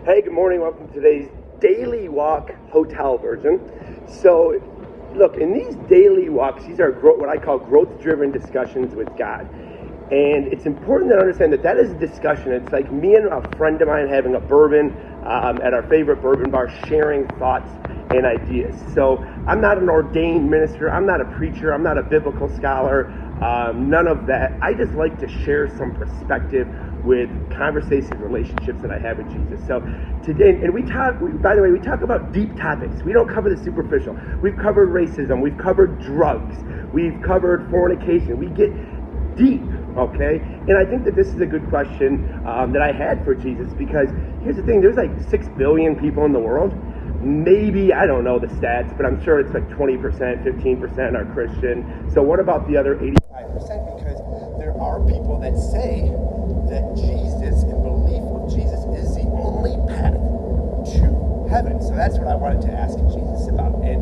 Hey, good morning. Welcome to today's Daily Walk hotel version. So, look, in these daily walks, these are what I call growth-driven discussions with God. And it's important to understand that is a discussion. It's like me and a friend of mine having a bourbon at our favorite bourbon bar, sharing thoughts and ideas. So I'm not an ordained minister. I'm not a preacher. I'm not a biblical scholar. None of that. I just like to share some perspective with conversations, relationships that I have with Jesus. So today, and by the way, we talk about deep topics. We don't cover the superficial. We've covered racism. We've covered drugs. We've covered fornication. We get deep, okay? And I think that this is a good question that I had for Jesus, because here's the thing. There's like 6 billion people in the world. Maybe, I don't know the stats, but I'm sure it's like 20%, 15% are Christian. So what about the other 85%? Because there are people that say that Jesus and belief of Jesus is the only path to heaven. So that's what I wanted to ask Jesus about. And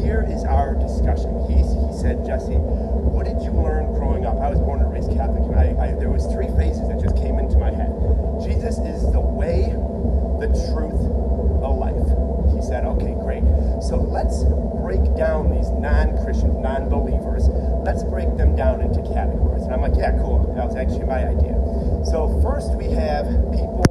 here is our discussion. He said, Jesse, what did you learn growing up? I was born and raised Catholic, and there was 3 phrases that just came into my head. Jesus is the way, the truth, the life. He said, okay, great. So let's break down these non-Christians, non-believers. Let's break them down into categories. And I'm like, yeah, cool. That was actually my idea. So first we have people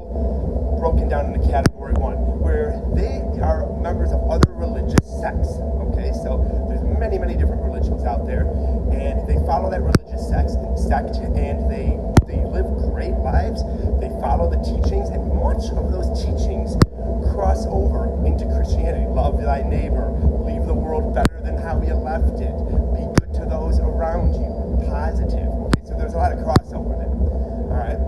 broken down into category 1, where they are members of other religious sects. Okay, so there's many, many different religions out there, and they follow that religious sect, and they live great lives. They follow the teachings, and much of those teachings cross over into Christianity. Love thy neighbor, leave the world better than how you left it, be good to those around you, positive. Okay, so there's a lot of crossover there. All right,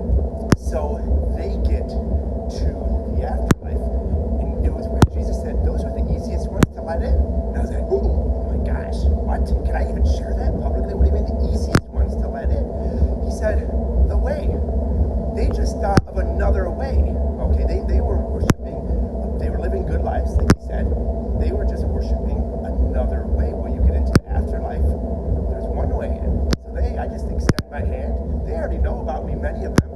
so they get to the afterlife, and it was weird. Jesus said those are the easiest ones to let in. And I was like, oh my gosh, what? Can I even share that publicly? What do you mean the easiest ones to let in? He said, the way. They just thought of another way. Okay, they were worshiping, they were living good lives, like he said. They were just worshiping another way. When you get into the afterlife, there's one way in. So I just extend my hand. They already know about me, many of them.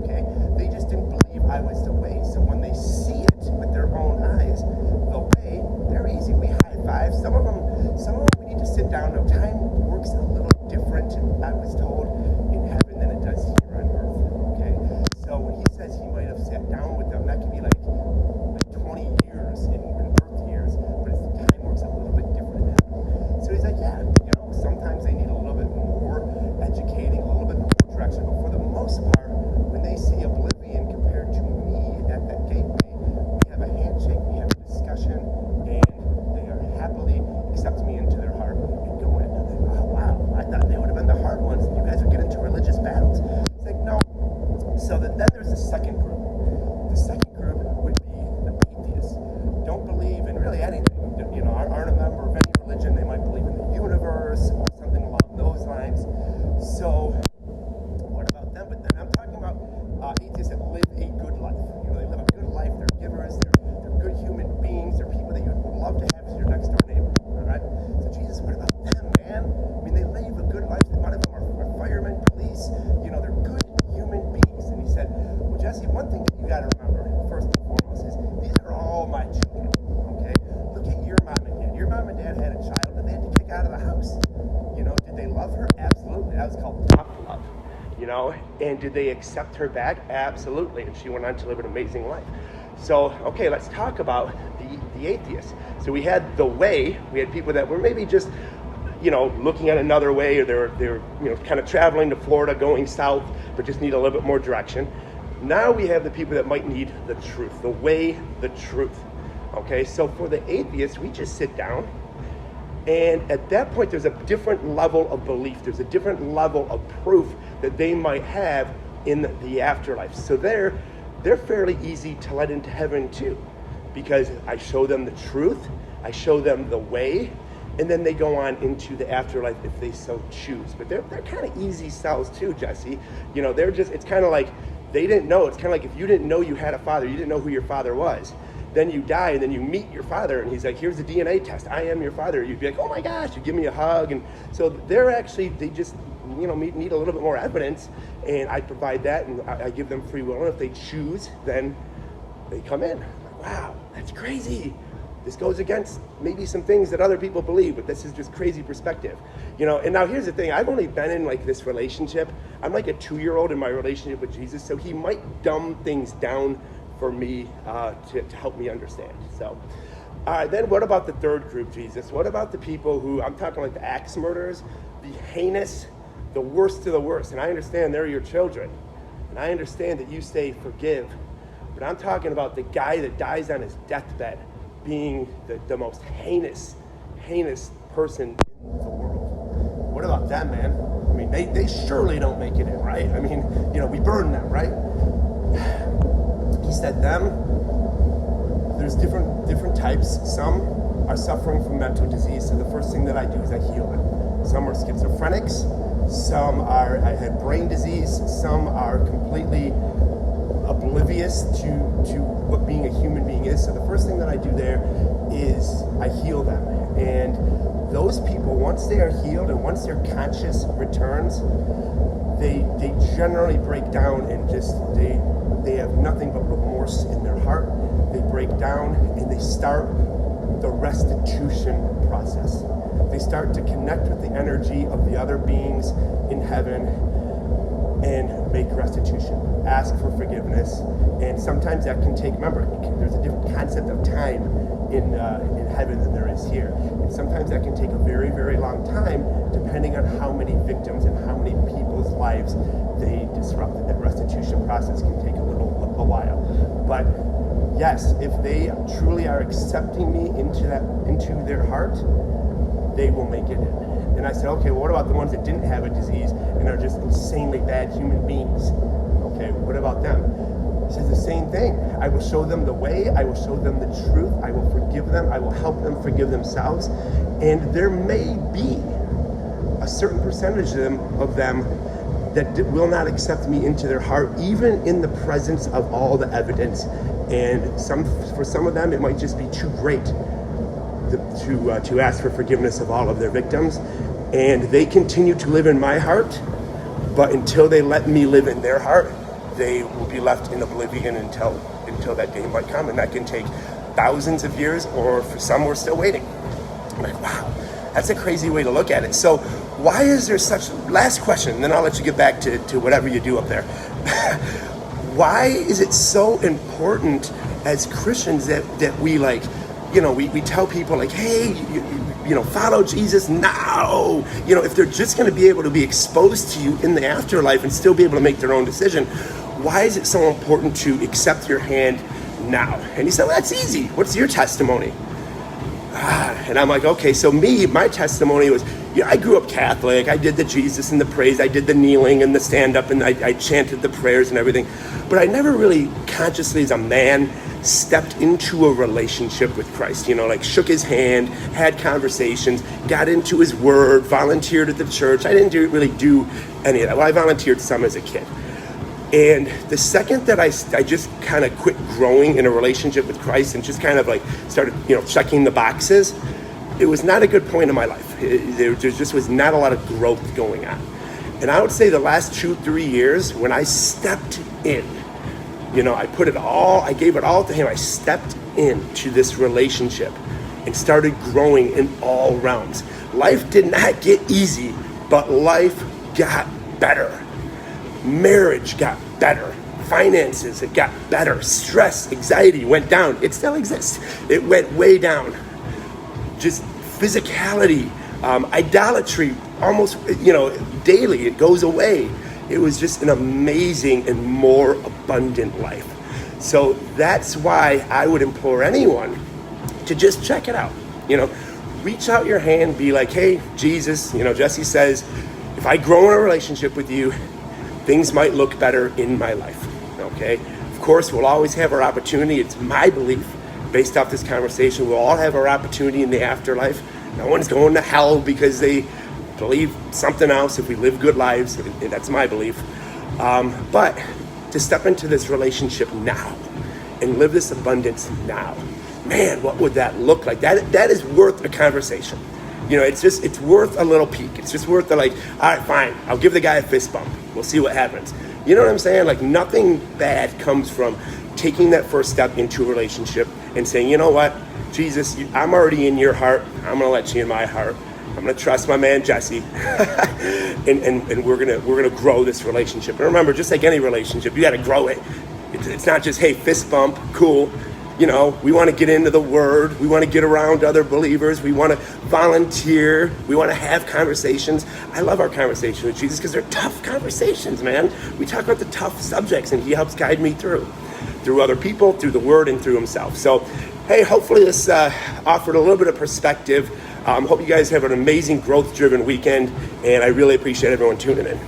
Okay, they just didn't believe I was the way. So when they see it with their own eyes, the way, they're easy. We high five. Some of them we need to sit down. No, time works a little different, I was told, in heaven than it does here on earth. Okay, so when he says he might have sat down with them, that could be like 20 years in earth years, but the time works a little bit different in heaven. So he's like, yeah, sometimes they need a little bit more educating, a little bit more direction, but for the most part, when they see oblivion compared to me at that gateway, we have a handshake, we have a discussion, and they are happily accept me into their heart and go in. And like, oh wow, I thought they would have been the hard ones, and you guys would get into religious battles. It's like, no. So then there's the second group. The second group would be the atheists. Don't believe in really anything. Aren't a member of any religion. They might believe in the universe or something along those lines. So what about them? But then I'm talking about atheists that live a good life. They live a good life. They're givers. They're good human beings. They're people that you would love to have as your next door neighbor. All right. So Jesus, what about them, man? I mean, they live a good life. One of them are firemen, police. They're good human beings. And he said, well, Jesse, one thing that you got to remember first and foremost is these are all my children. Okay. Look at your mom and dad. Your mom and dad had a child that they had to kick out of the house. Did they love her? Absolutely. That was called tough love. And did they accept her back? Absolutely. And she went on to live an amazing life. So, okay, let's talk about the atheists. So we had the way. We had people that were maybe just, looking at another way, or they're kind of traveling to Florida, going south, but just need a little bit more direction. Now we have the people that might need the truth, the way, the truth. Okay, so for the atheists, we just sit down, and at that point, there's a different level of belief. There's a different level of proof that they might have in the afterlife. So they're fairly easy to let into heaven too, because I show them the truth, I show them the way, and then they go on into the afterlife if they so choose. But they're kind of easy sells too, Jesse. It's kind of like they didn't know. It's kind of like if you didn't know you had a father, you didn't know who your father was. Then you die, and then you meet your father, and he's like, here's the DNA test. I am your father. You'd be like, oh my gosh, you give me a hug. And so they just need a little bit more evidence, and I provide that, and I give them free will. And if they choose, then They come in, wow, that's crazy. This goes against maybe some things that other people believe, but this is just crazy perspective. And now here's the thing, I've only been in like this relationship. I'm like a 2-year-old in my relationship with Jesus, so he might dumb things down for me to help me understand. So, then what about the third group, Jesus? What about the people who, I'm talking like the axe murderers, the heinous, the worst of the worst? And I understand they're your children. And I understand that you say forgive. But I'm talking about the guy that dies on his deathbed being the most heinous person in the world. What about them, man? I mean, they surely don't make it in, right? I mean, we burn them, right? He said them. There's different types. Some are suffering from mental disease, so the first thing that I do is I heal them. Some are schizophrenics. Some I had brain disease. Some are completely oblivious to what being a human being is. So the first thing that I do there is I heal them. And those people, once they are healed and once their conscious returns, they generally break down and just they have nothing but remorse in their heart. They break down and they start the restitution process. They start to connect with the energy of the other beings in heaven and make restitution, ask for forgiveness. And sometimes that can take, remember, there's a different concept of time in heaven than there is here. And sometimes that can take a very, very long time, depending on how many victims and how many people's lives they disrupted. That restitution process can take a while. But yes, if they truly are accepting me into their heart, they will make it in. And I said, okay, well, what about the ones that didn't have a disease and are just insanely bad human beings? Okay, what about them? He says the same thing. I will show them the way. I will show them the truth. I will forgive them. I will help them forgive themselves. And there may be a certain percentage of them that will not accept me into their heart, even in the presence of all the evidence. And for some of them, it might just be too great to ask for forgiveness of all of their victims. And they continue to live in my heart, but until they let me live in their heart, they will be left in oblivion until that day might come. And that can take thousands of years, or for some, we're still waiting. I'm like, wow, that's a crazy way to look at it. So why is there such, last question, and then I'll let you get back to whatever you do up there. Why is it so important as Christians that we we tell people like, hey, follow Jesus now. If they're just going to be able to be exposed to you in the afterlife and still be able to make their own decision, why is it so important to accept your hand now? And he said, well, that's easy. What's your testimony? And I'm like, okay, so my testimony was, I grew up Catholic. I did the Jesus and the praise. I did the kneeling and the stand up, and I chanted the prayers and everything. But I never really consciously as a man stepped into a relationship with Christ, shook his hand, had conversations, got into his word, volunteered at the church. I didn't really do any of that. Well, I volunteered some as a kid. And the second that I just kind of quit growing in a relationship with Christ and just kind of started, checking the boxes, it was not a good point in my life. There just was not a lot of growth going on. And I would say the last 2-3 years, when I stepped in, I gave it all to him. I stepped into this relationship and started growing in all realms. Life did not get easy, but life got better. Marriage got better. Finances, it got better. Stress, anxiety went down. It still exists. It went way down. Just physicality, idolatry, almost, daily, it goes away. It was just an amazing and more abundant life. So that's why I would implore anyone to just check it out. Reach out your hand, be like, hey, Jesus, Jesse says, if I grow in a relationship with you, things might look better in my life, okay? Of course, we'll always have our opportunity. It's my belief, based off this conversation, we'll all have our opportunity in the afterlife. No one's going to hell because they believe something else if we live good lives. That's my belief. But to step into this relationship now and live this abundance now, man, what would that look like? That is worth a conversation. It's worth a little peek. It's just worth all right, fine, I'll give the guy a fist bump. We'll see what happens. You know what I'm saying? Nothing bad comes from taking that first step into a relationship and saying, you know what, Jesus, I'm already in your heart. I'm going to let you in my heart. I'm going to trust my man Jesse, and we're gonna grow this relationship. And remember, just like any relationship, you got to grow it. It's not just, hey, fist bump, cool. You know, we want to get into the Word. We want to get around other believers. We want to volunteer. We want to have conversations. I love our conversation with Jesus because they're tough conversations, man. We talk about the tough subjects, and He helps guide me through other people, through the Word, and through Himself. So, hey, hopefully this offered a little bit of perspective. Hope you guys have an amazing growth-driven weekend, and I really appreciate everyone tuning in.